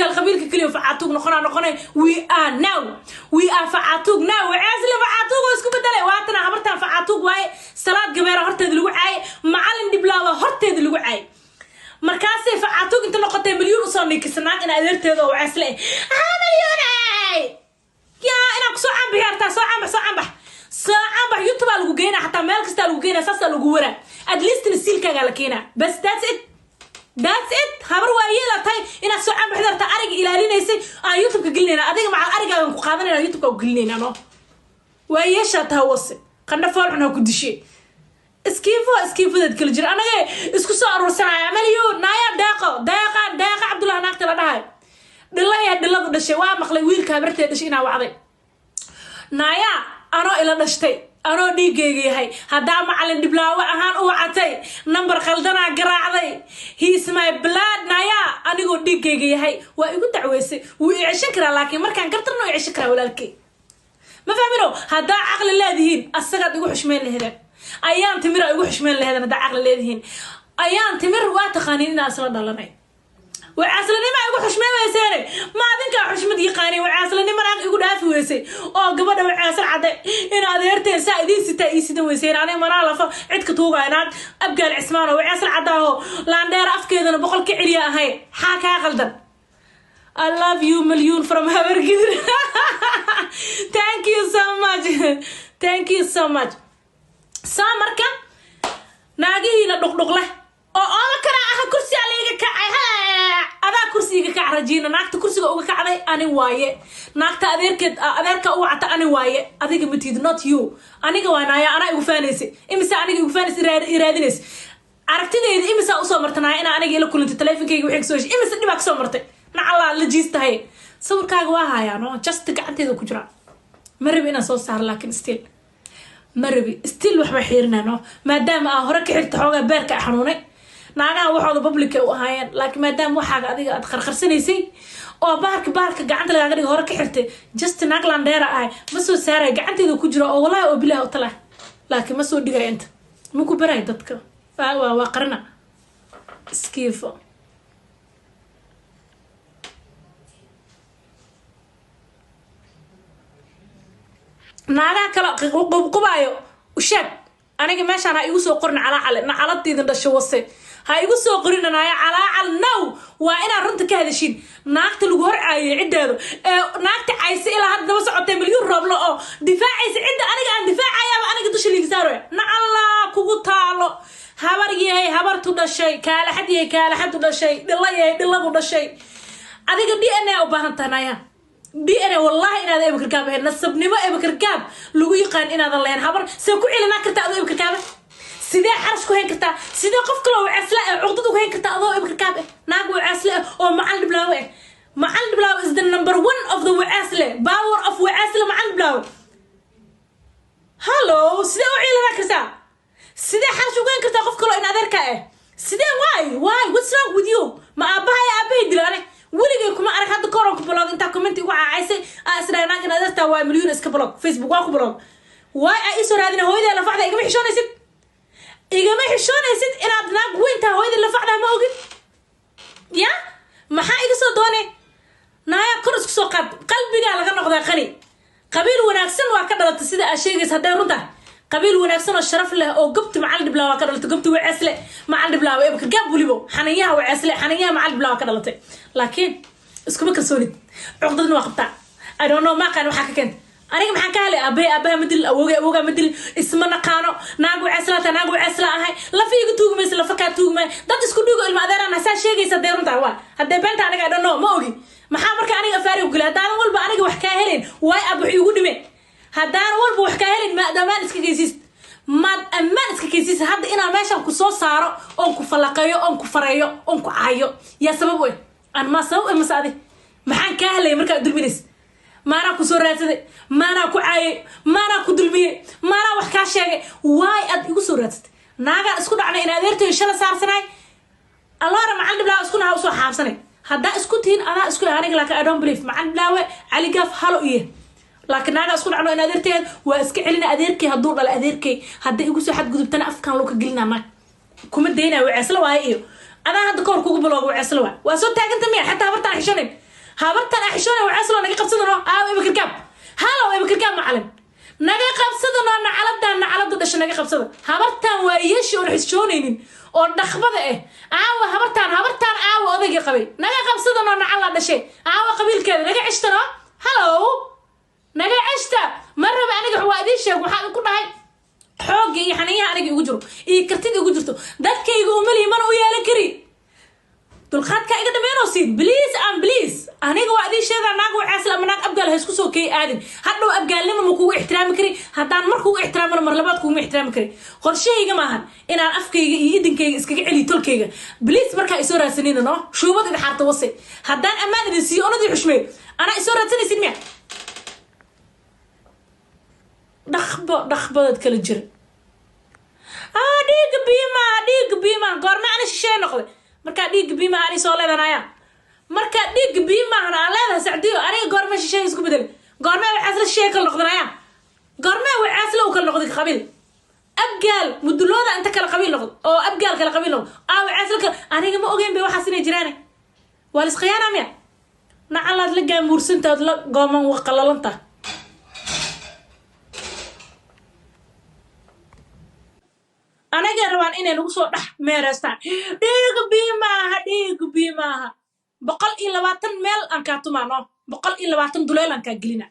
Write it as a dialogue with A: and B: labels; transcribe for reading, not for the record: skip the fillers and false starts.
A: abgaal qabiilka kaliya facaatuug noqonay we are facaatuug now وعسل facaatuug oo isku bedelay waatana habartan facaatuug waay salaad gabeero horteed lagu caay macallin diblaawa horteed lagu caay markaasay facaatuug inta noqotay milyan u soo ninkisnaan in adeerteeda oo casle milyan يا أنا كسر عم بيرتا سو عم بح يوتيوب على جوجينا حتى مالك استال جوجينا ساسا لجورا at least نسيل كجالا كينا بس that's it خبر ويلا تاي إن سو عم بحضر تأرج إلى لين يصير يوتيوب كجلنا أديك مع الأرجع وقادنا يوتيوب كجلنا نو ويش هتهوص خلنا فرحنا كل شيء اسكيفو ده كل جرا أنا جاي اسكو صار وسنا مليون نايا دقة عبد الله ناقت لا ده دلله دشي waa maqlay wiilka habartay dhashay ina wacday naaya ila dhashtay dhiigayga yahay hadaa macallin diblaawa ahaan u wacatay number qaldana garaacday he is my blood naaya anigu dhiigayga yahay waa igu dacweysay wuu icishan karaa laakiin markaan gartarno icishan karaa walaalkay ma fahmino hadaa aqli leedihiin asaga igu xushmeen lahayd ayaan timir igu xushmeen lahayd hadaa aqli leedihiin ayaan timir waa taqaaniin in asla dhalanay وعسلني ما يقول حشمة ويسيري ما أذنك حشمة يقاني وعسلني ما راح يقول عافي ويسي أو قبل وعسل عدي إن هذا يرتين سايدين ستة يسيدون ويسير أنا ما نعرف عدك توقع هناك أبقى العثمان وعسل عداه لان دير أفكي ذا بقول كعليا هاي حاكا غلطا I love you مليون from Havergiver thank you so much سامركا ناقيه لدق له oo kara kursi aliga kacay ada kursiga ka rajina naagta kursiga uga kacday ani waaye naagta adeerka u wacta ani waaye adiga matid not you aniga waanaya ana igu faanaysi imisa aniga igu faanaysi iraadinays aragtideeda imisa u soo martanaay ina aniga ila kulantay teleefankayga wixii soo heshay imisa dhibaa ka soo martay nacala la jiistahay sawirkaaga waa hayaano just gacanteeda ku jira marib ina soo saar laakiin still waxba xiirnano maadaama hore ka xirta xoogaa beerka xanuunay naagaha waxooda public u ahaayeen laakiin maadaama waxaaga adiga aad qarqarsanaysay oo baarka gacanta lagaaga dhigo hore ka xirtay just nagland dheera ahay ma soo saaray gacanteeda ku jiro oo walaahi oo bilaahi u tala laakiin ma soo dhigay inta ma ku baray dadka waa qarna iskiifo naagaha kala qubaayo ushaag aniga meeshaan ha igu soo qorin calaacaladaydan dhasho wase ha igu soo qorin naaya calaacal now waa inaan runta ka hadashin naagta lagu hor caayay cideedo naagta cayse ilaa hadda daba socotay milyan rooblo oo difaacaysa cidda aniga aan difaacayaaba aniga dusha liiga saaro nacalla kugu taalo habar yahay habartu dhashay kaalaxad yahay kaalaxadu dhashay dhilla yahay dhilladu dhashay adiga DNA u baahan tahay DNA والله إن هذا إبكر كاب نصب نما إبكر كاب لو يقان إن هذا الله ينحبر سيكون إلى ناكرت أضو إبكر كاب سيدا حرش كوهين كرتا سيدا قفك لو عسلاء عقدته كوهين كرتا أضو إبكر كاب ناقو عسلاء أو معل بلاوي is the number 1 of the وعسلاء power of وعسلاء معل بلاوي هالو سيدا وعيلة ناكرتا سيدا حرش كوهين كرتا قفك لو إن هذا ركائه سيدا why what's wrong with you ما أباها يا أباها دلاني وليك كم أنا خدت كورن كبلوج أنت كومنتي وعايسة أسرع ناقة نادرت هو مليون إسكبلوج فيسبوك واقو بلوج وأيسور هذين هو إذا لفعنا إجمع حشون يسد إن عدناك وين هو إذا لفعنا ما أوجد يا ما حاجة صدقني نايا كرس سوق قلبي قال لك ناخذ خني قبيل وناكسن وكذا تسيد أشياء هذا رنده قبيل وناكسن الشرف له أو جبت مع البلاوة كذا جبت وعسله مع البلاوة يبقى جاب وليبو حنيها وعسله حنيها مع البلاوة كذا لكن اسكو ما كسوني عقدنا وقتها I don't know ما كانوا حكى كنت أنا محكى لي أبي مدل أوجا مدل اسمنا كانوا ناقو عسلة هاي لا في يقطوق مثل لا فكات توق ما ده تسكو دوق المقدار أنا سا شيء يصدرون تعوا هذا بنت أنا I don't know ما أوجي محامر كأني أفاري وقول هذا أول بأنا وحكى هلين واي أبو يقول مين هذا أول بوحكى هلين ما دمان اسكيسيس ما أمان اسكيسيس هذا إنا ماشى كسو صاروا أنكو فلقيو أنكو فريو أنكو عايو يا سبب وين أنا ما سوي مساعدة محن كهلة مركب دلبينس ما أنا كسورات ما أنا كعاي ما أنا كدلبي ما أنا وحكاش شيء واي أد كسورات ناقة اسكت عنا إن أدرت إن شاء الله صار سنة الله رم عند بلا اسكت هاوسو حاب سنة هذا اسكتين أنا اسكت أنا لك I don't believe مع بلاوي على قف حلو إيه لكن ناقة اسكت عنا إن أدرت واسكت علينا أدركي هدور على أدركي هذا يقول حد جذب تنا أفكار لوك قلنا ما كم دينا وعسلوا هاي أنا هذا كور كوب بلوغ وعسلوا وصوت تاجن تمير حتى هبرت عشانين habartan axishona wacaaslo naga qabsadano ibakirkaab halo ibakirkaab macalin naga qabsadano nacalada dhasha naga qabsada habartan waa yeeshi oo xishoonaynin oo dhaqbada habartan odayga qabay naga qabsadano nacala dhashay qabiilkeeda naga cishtano halo naga cishta maraba aniga waa idin sheeg waxa ku dhahay xoog iyo xaniyaha aniga ugu jiro iyo kartida ugu jirto dadkayga u mali man u yeelan kari dulqaadka iga dhameeno siid please aniga waa idin sheegaa naag wacaas la manaag abgaal ha isku soo kay aadin hadhow abgaalnimo ma kugu ixtiraami kari haddaan markuu ixtiraamana mar labaad kugu ixtiraami kari qorshahayga maahan inaan afkayga iyo idinkayga iskaga celiyo tolkayga please markaa isoo raadsanina no shuubad ida xaarta wase haddaan ammaan idin siiyo onadii xushmey anaa isoo raadsanaysid miya dhaqbadad kala jira dhiig biima goorma ani shisheey noqday markaa dhiig biima ani soo leedanaya markaa dhiig biimahana aan leedahay sacdiyo aniga goorma shisheey isku bedel goorma wacaas la shisheey kala noqdanaya goorma wacaas la u kala noqday qabiil abgaal mudulooda inta kala qabiil noqdo oo abgaal kala qabiil noqdo wacaas la kala aniga ma ogeyn bay waxaas inay jiraan waa lis khiyaana miya nacalaad la gaamuursantaad la gooman waqalalanta anaga rabaan inay nagu soo dhax meereystaan dhiig biimaaha 120 meel aan ka tumaano 120 duleel aan ka gelina